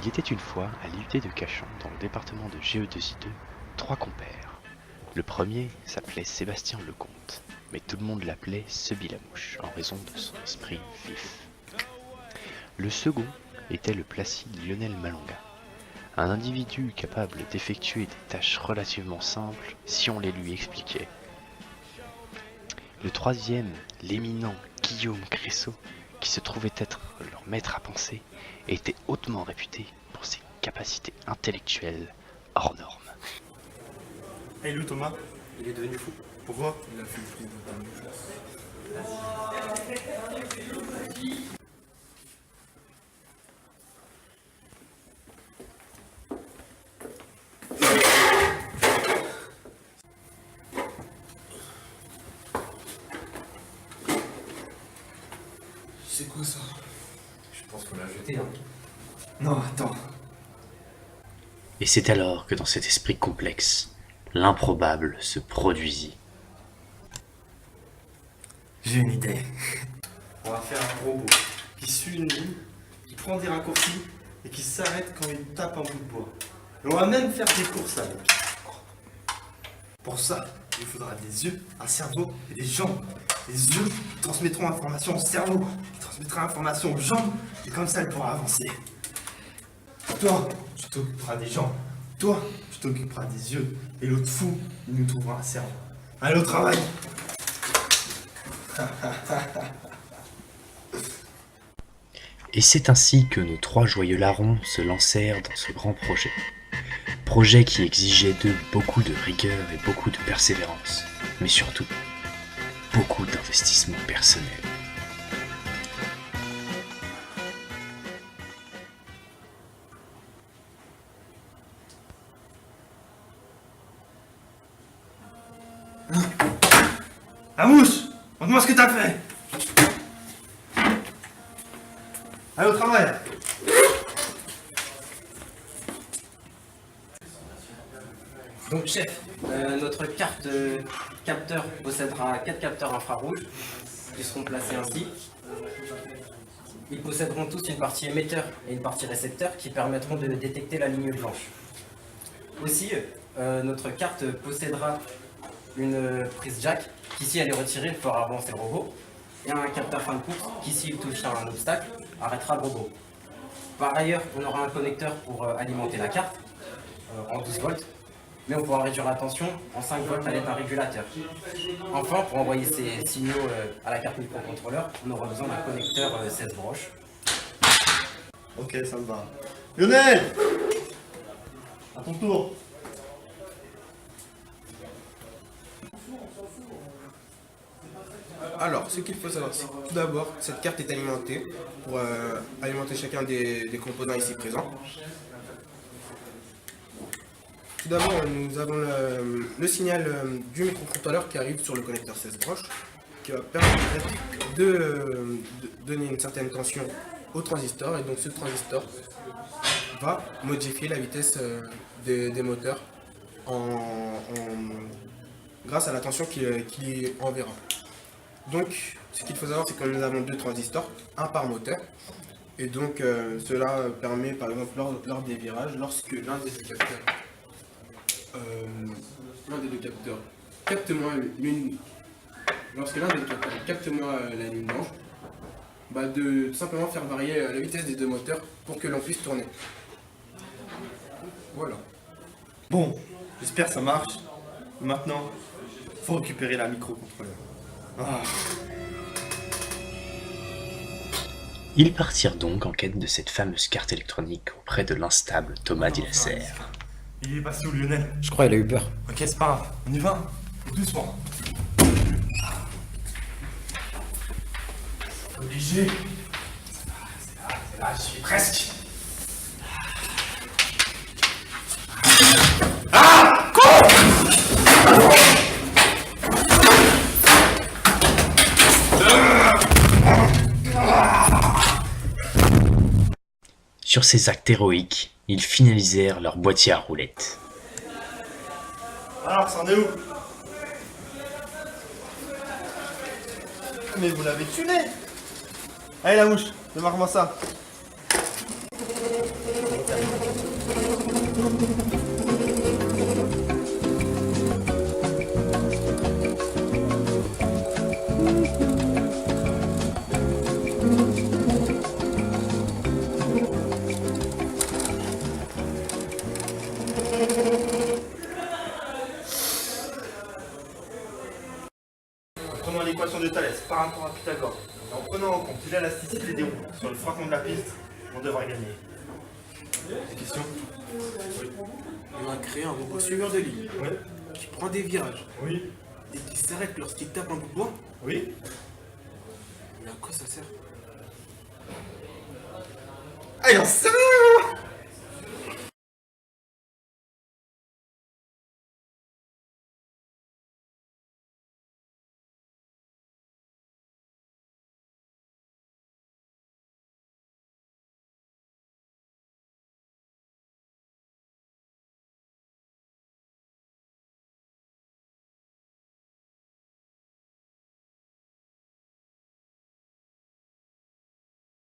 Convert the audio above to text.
Il était une fois, à l'IUT de Cachan, dans le département de GE2I2, 3 compères. Le premier s'appelait Sébastien Lecomte, mais tout le monde l'appelait Sebi-la-Mouche, en raison de son esprit vif. Le second était le placide Lionel Malonga, un individu capable d'effectuer des tâches relativement simples si on les lui expliquait. Le troisième, l'éminent Guillaume Cressot, qui se trouvait être leur maître à penser, était hautement réputé pour ses capacités intellectuelles hors normes. Hey Lou Thomas, Il est devenu fou. pourquoi? Il a fait le prix de C'est quoi ça? Je pense qu'on l'a jeté, hein. Non, attends. Et c'est alors que dans cet esprit complexe, l'improbable se produisit. J'ai une idée. On va faire un robot qui suit une ligne, qui prend des raccourcis et qui s'arrête quand il tape un bout de bois. Et on va même faire des courses avec. Pour ça, il faudra des yeux, un cerveau et des jambes. Les yeux transmettront l'information au cerveau, qui transmettra l'information aux jambes, et comme ça, elle pourra avancer. Toi, tu t'occuperas des jambes. Toi, tu t'occuperas des yeux. Et l'autre fou, il nous trouvera un cerveau. Allez au travail! Et c'est ainsi que nos 3 joyeux larrons se lancèrent dans ce grand projet. Projet qui exigeait d'eux beaucoup de rigueur et beaucoup de persévérance, mais surtout, beaucoup d'investissement personnel. La mouche! Montre-moi ce que t'as fait! Allez au travail! Donc chef, notre carte capteur possédera 4 capteurs infrarouges qui seront placés ainsi. Ils posséderont tous une partie émetteur et une partie récepteur qui permettront de détecter la ligne blanche. Aussi, notre carte possédera une prise jack qui, si elle est retirée, fera avancer le robot, et un capteur fin de course qui, s'il touche à un obstacle, arrêtera le robot. Par ailleurs, on aura un connecteur pour alimenter la carte en 12 volts, mais on pourra réduire la tension en 5 volts à l'aide d'un régulateur. Enfin, pour envoyer ces signaux à la carte microcontrôleur, on aura besoin d'un connecteur 16 broches. Ok, ça me va. Lionel! À ton tour! Alors, ce qu'il faut savoir, c'est que tout d'abord, cette carte est alimentée pour alimenter chacun des composants ici présents. Tout d'abord, nous avons le signal du microcontrôleur qui arrive sur le connecteur 16 broches, qui va permettre de donner une certaine tension au transistor, et donc ce transistor va modifier la vitesse des moteurs grâce à la tension qu'il enverra. Donc, ce qu'il faut savoir, c'est que nous avons 2 transistors, un par moteur, et donc cela permet, par exemple, lors des virages, lorsque l'un des deux capteurs capte moins lorsque l'un des deux capteurs capte moins la ligne blanche, de tout simplement faire varier la vitesse des 2 moteurs pour que l'on puisse tourner. Voilà. Bon, j'espère que ça marche. Maintenant, faut récupérer la microcontrôleur. Ah. Ils partirent donc en quête de cette fameuse carte électronique auprès de l'instable Thomas Dillasser. Il est passé où Lionel? Je crois qu'il a eu peur. Ok, c'est pas grave. On y va? Doucement. Obligé. C'est là, j'y suis presque. Sur ces actes héroïques, ils finalisèrent leur boîtier à roulettes. Alors, c'en est où? Mais vous l'avez tuné! Allez la mouche, démarre-moi ça. En prenant l'équation de Thalès par rapport à Pythagore, et en prenant en compte l'élasticité des roues sur le frottement de la piste, on devra gagner. Des questions? On a créé un robot suiveur de ligne Oui. qui prend des virages Oui. et qui s'arrête lorsqu'il tape un bout de bois. Oui. Mais à quoi ça sert? Ah, il en sait rien.